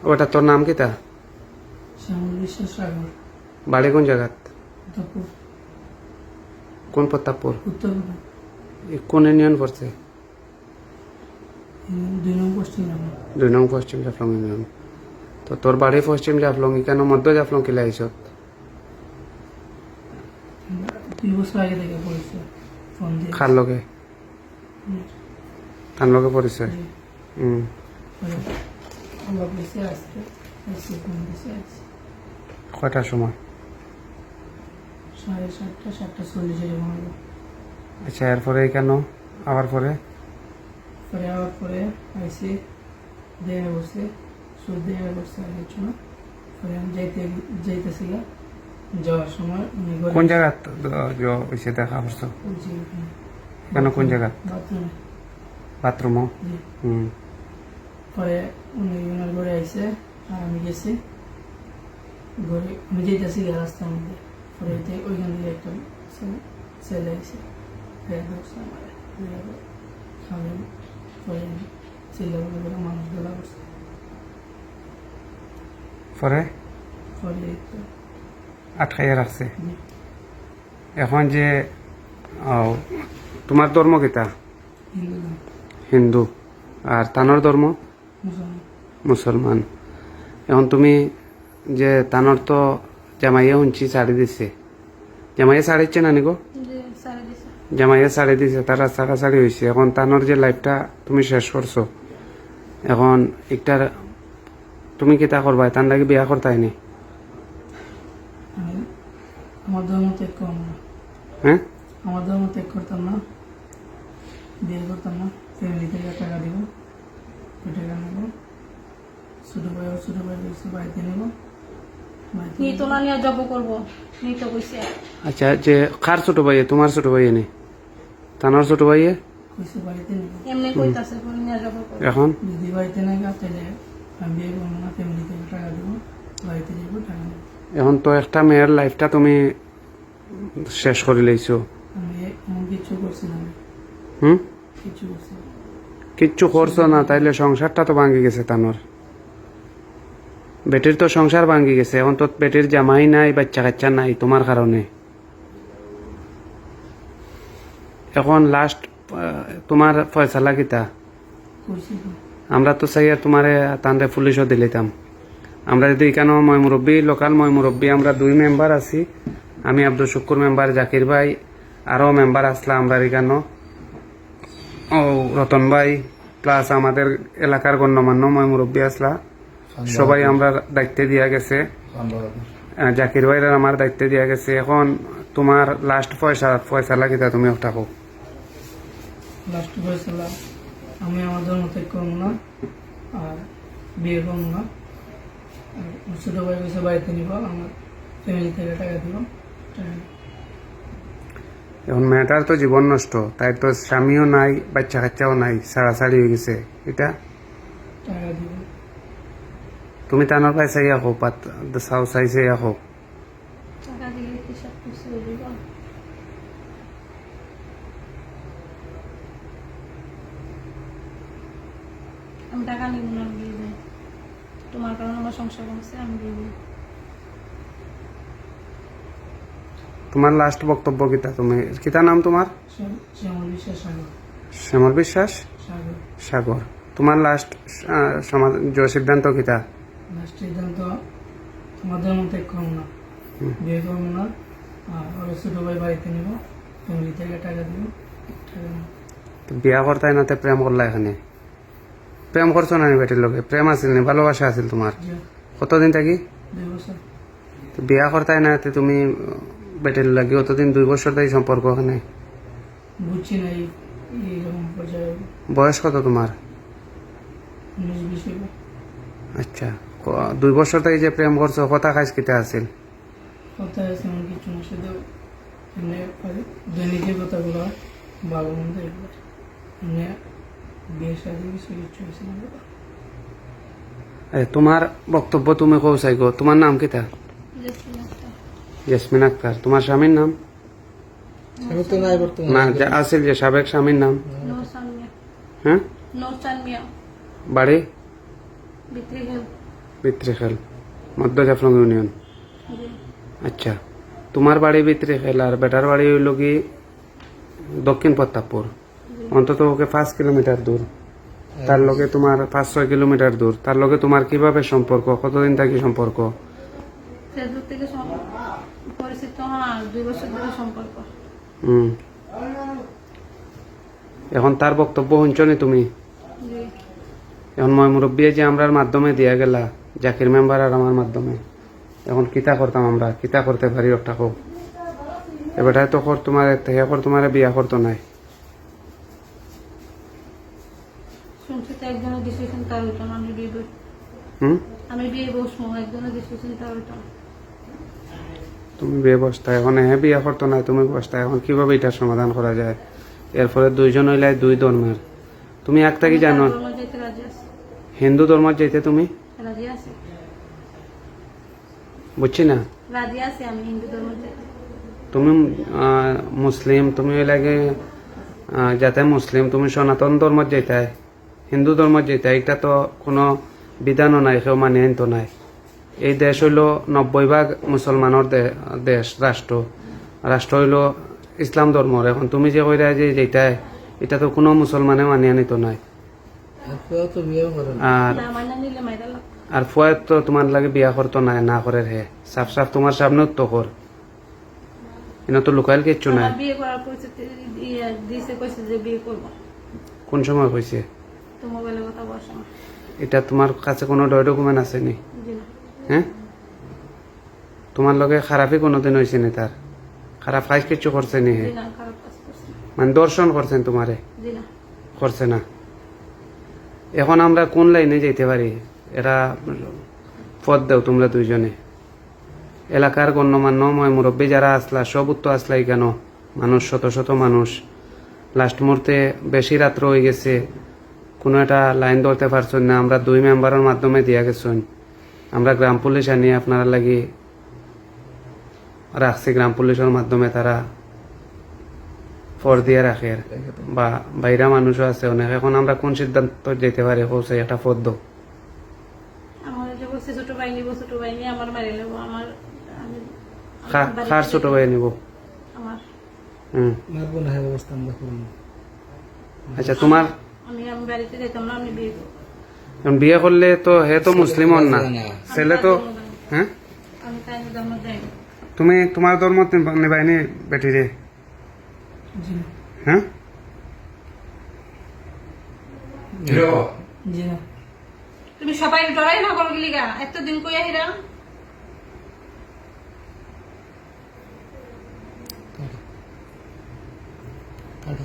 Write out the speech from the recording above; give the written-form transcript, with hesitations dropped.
ওটা তোর নাম কিতা? শ্যামল বিশ্বাস সাগর। বাড়ি কোন জায়গাত? উত্তরপুর। কোন প্রতাপপুর? উত্তরপুর। কোন ইউনিয়ন পড়ছে? 2 নং পশ্চিম গ্রাম। 2 নং পশ্চিম জাফলং ইউনিয়ন। তো তোর বাড়ি পশ্চিম জাফলং, কেন মধ্য জাফলং কিলা আইসত? 2 বছর আগে থেকে পড়েছে ফোন দিয়ে। খার লগে? তার লগে পরিচয়? আমরা বসে আসতে এসে ফোন দিয়েছে আসছে কয়টার সময়? 7:30 7:40 এরকম হলো। আচ্ছা, এরপরে কেন আবার পরে? পরে আবার পরে আইসি দেখা করছে, সুদ দেখা করছে আগের জন্য। পরে আমি যাইতেছি যাওয়ার সময় উনি ঘরে কোন জায়গা হয়েছে দেখা করছো? জি, কেন কোন জায়গা? বাথরুমে। বাথরুমও? জি। হুম। পরে উনি ওনার ঘরে আইসে আর আমি গেছি ঘরে, আমি যেতেছি রাস্তার মধ্যে। পরে ওইখান থেকে একটা ছেলে আইসে খাবেন, পরে চিল্লাগুলো করে মানুষ গলা করছে। পরে পরে তো আটকাইয়া রাখছে। জি, এখন যে তোমার ধর্ম কিতা? হিন্দু না, হিন্দু। আর তানোর ধর্ম? মুসলমান। মুসলমান। এখন তুমি যে তানোর তো জামাইয়া শুনছি শাড়ি দিছে, জামাইয়া শাড়ি দিচ্ছে না নিগো? জামাইয়া শাড়ি দিছে, তার রাস্তা শাড়ি হয়েছে। এখন তানোর যে লাইফটা তুমি শেষ করছো, এখন একটার তুমি কিতা করবা? তার লাগে বিয়া করতাইনি? আমি আমার ধর্ম ত্যাগ করব না। হ্যাঁ, আমার ধর্ম ত্যাগ করতাম না, বিয়ে করতাম না। ফ্যামিলি থেকে টাকা দিব, ওই টাকা নেব। ছোট ভাই বলছে বাড়িতে নেব, নিতো না নিয়ে জব করবো, নিতো কইছে। আচ্ছা, যে কার ছোট ভাইয়ে? তোমার ছোট ভাইয়ে নেই? তানোর ছোট ভাইয়ে কইছে বাড়িতে নেব। এমনি কইতাছে পরে নিয়ে জব করবো। এখন যদি বাড়িতে না গা তাহলে আমি বিয়ে করবো না, ফ্যামিলি থেকে টাকা দেবো, বাড়িতে যাবো, টাকা নেব। এখন তো একটা মেয়ের লাইফটা তুমি শেষ করে লইছো। আমি এমন কিছু করছি না, আমি হুম, কিছু করছি না। কিচ্ছু করছো না, তাইলে সংসারটা তো ভাঙ্গি গেছে তানোর। বেটির তো সংসার ভাঙ্গি গেছে। এখন তো বেটির জামাই নাই, বাচ্চা কাচ্চা নাই তোমার কারণে। এখন লাস্ট তোমার ফয়সালা কিতা? করছি তো। আমরা তো চাই তোমারে তানরে পুলিশও দিলিতাম। আমরা যদি এখানে ময় মুরব্বী, লোকাল ময় মুরব্বী আমরা 2 মেম্বার আছি। আমি আব্দুল শুকুর মেম্বার, জাকির ভাই আরও মেম্বার আসলা আমরা এখানে, ও রতন ভাই প্লাস আমাদের এলাকার গণ্যমান্য ময় মুরব্বী আসলা। সবাই আমরা দায়িত্বে দিয়া গেছে, জাকির ভাইরা আমার দায়িত্বে দিয়া গেছে। এখন তোমার লাস্ট ফয়সালা কিতা তুমি ওটা হোক? লাস্ট ফয়সালা, আমি আমার ধর্ম ত্যাগ করবো না আর বিয়ে করবো না। আর ছোট ভাই বসে বাড়িতে নিব, আমার ফ্যামিলি থেকে টাকা দিব, টাকা নেব। এখন মেয়েটার তো জীবন নষ্ট, তাই তো স্বামীও নাই, বাচ্চা কাচ্চাও নাই, সাড়াসাড়ি হয়ে গেছে। এটা টাকা দিব। তুমি তানোর পাই চাইয়া হোক, চাও চাইছে হোক। টাকা দিলে কি সব কিছু হয়ে যাবে? আমি টাকা নিব না, আমি দিয়ে দেব। তোমার কারণে আমার সংসার ভাঙছে, আমি দিয়ে দেব। তোমার লাস্ট বক্তব্য কিতা? তুমি কিতা নাম তোমার? শ্যামল বিশ্বাস সাগর। শ্যামল বিশ্বাস সাগর। সাগর। তোমার লাস্ট সিদ্ধান্ত কিতা? লাস্ট সিদ্ধান্ত, আমার ধর্ম ত্যাগ করবো না, বিয়ে করবো না আর ওরা ছোট ভাই বাড়িতে নেব, ফ্যামিলি থেকে টাকা দিব, টাকা নেব। তো বিয়া করতাই না, প্রেম করলা? এখানে প্রেম করছো না বেটির লোকে? প্রেম আছিল না, ভালোবাসা আছিল তোমার? যে কতদিন থাকি? 2 বছর। তো বিয়া করতাই না, তুমি বেটির লাগে অতদিন 2 বছর তাই সম্পর্ক ওখানে? বুঝছি না এইরকম পর্যায়ে। বয়স কত তোমার? 19-20 হবে। আচ্ছা, 2 বছর তাই যে প্রেম করছো, কথা খাইস কিতা আছিল? কথা আছে এমন কিছু না, শুধু এমনি দৈনিক যে কথাগুলো ভালো মন্দ এগুলো, এমনি বিয়ের সাথে কিছু কিছু হয়েছে না। তোমার বক্তব্য তুমি কৌ চাই গো। তোমার নাম কিতা? জেসমিন আক্তার। জেসমিন আক্তার। তোমার স্বামীর নাম? আমি তো নাই বর্তমানে। না, যে আছিল যে সাবেক স্বামীর নাম? নৌসান মিয়া। হ্যাঁ, নৌসান মিয়া। বাড়ি? বিক্রি হেল। ভিতরে খেল মধ্য জাফলং ইউনিয়ন। জি আচ্ছা, তোমার বাড়ি ভিতরে খেল আর বেটার বাড়ি হইল কি দক্ষিণ প্রতাপপুর, অন্তত ওকে 5 কিলোমিটার দূর। তার লগে তোমার 5-6 কিলোমিটার দূর। তার লগে তোমার কিভাবে সম্পর্ক, কতদিন থাকি সম্পর্ক? ফেসবুক থেকে পরিচিত, হ্যাঁ 2 বছর ধরে সম্পর্ক। হুম। এখন তার বক্তব্য শুনছনি তুমি? জি এখন মই মুরব্বী যে আমরার মাধ্যমে দিয়া গেলা জাকির মেম্বার আর আমার মাধ্যমে, এখন কিতা করতাম আমরা, কিতা করতে পারি ওটা হোক। এবারটাই তো তোমার তোমার বিয়া করতো নাই। শুনছি তো একজনের ডিসিশন তার হইতো না, আমি বিয়ে হুম, আমি বিয়ে বসবো, একজনের ডিসিশন তার হইতো না। তুমি বিয়ে বসতা, এখন হ্যাঁ বিয়া করতো নাই, তুমি বসতা, এখন কিভাবে এটার সমাধান করা যায়? এরপরে দুইজন হইলাই দুই ধর্মের, তুমি একটা কি জানো? আমি ধর্ম যেতে রাজি আছি, হিন্দু ধর্ম যেতে তুমি রাজি আছি, বুঝছি না। রাজি আছি আমি হিন্দু ধর্ম যেতে। তুমি মুসলিম, তুমি লাগে যাতে মুসলিম, তুমি সনাতন ধর্ম যেতে, হিন্দু ধর্ম যেতে, এটা তো কোনো বিধানও নাই, কেউ মানে তো নাই। এই দেশ হইল 90% মুসলমানের দেশ, রাষ্ট্র হইল ইসলাম ধর্মর। এখন তুমি যে কইরা যে যেটাই, এটা তো কোনো মুসলমানে মানিয়ে নিত নাই। এরপরেও তো বিয়ে করে না। আর না মাইনা নিলে মাইরা লাগ। আর ফুয়াত তো তোমার লাগে বিয়া করতো নাই, না করে হে সাফ সাফ তোমার সামনে তো কর, এটা তো লুকাইল কিচ্ছু নাই। আমার বিয়ে করার পরিস্থিতি দিয়েছে, কইছে যে বিয়ে করবো। কোন সময় হয়েছে তো মোবাইলে কথা বলার সময়। এটা? তোমার কাছে কোনো ডকুমেন্ট আছে নি? জি না, হ্যাঁ, তোমার লগে খারাপই কোনোদিন হয়েছে নি? তার খারাপ কাজ কিছু করছে নি? হে জি না, খারাপ কাজ করছে। মানে দর্শন করছেন তোমারে? জি না, করছে না। এখন আমরা কোন লাইনে যেতে পারি? এরা পথ দেও তোমরা দুইজনে। এলাকার গণ্যমান্য ময় মুরব্বী যারা আসলা, সব তো আসলাই কেন? মানুষ, শত শত মানুষ। লাস্ট মুহূর্তে বেশি রাত্র হয়ে গেছে, কোনো একটা লাইন ধরতে পারছেন না। আমরা 2 মেম্বারের মাধ্যমে দিয়া গেছেন, আমরা গ্রাম পুলিশ আনি আপনারা লাগি রাখছি। গ্রাম পুলিশের মাধ্যমে তারা ফর দিয়ে রাখে, বা বাইরা মানুষও আছে অনেক। এখন আমরা কোন সিদ্ধান্ত যেতে পারি? পৌঁছে একটা পথ দাও। আমার যে বলছে ছোট ভাই নিবো, ছোট ভাই নিয়ে আমার মারি নেবো। আমার আমি খার ছোট ভাই নিব? আমার হুম, মারবো না, হ্যাঁ ব্যবস্থা আমরা করবো। আচ্ছা। তোমার আমি বাড়িতে যেতাম না, আমি বিয়ে করবো। এখন বিয়ে করলে তো হে তো মুসলিম হন না, ছেলে তো। হ্যাঁ, আমি তাই ধর্ম যাই না। তুমি তোমার ধর্ম নিবাইনি বেটি রে? জি না, হ্যাঁ, জি না। তুমি সবাই ডরাই না করো গিলিগা, এতদিন কইয়া হিরা। কাটো।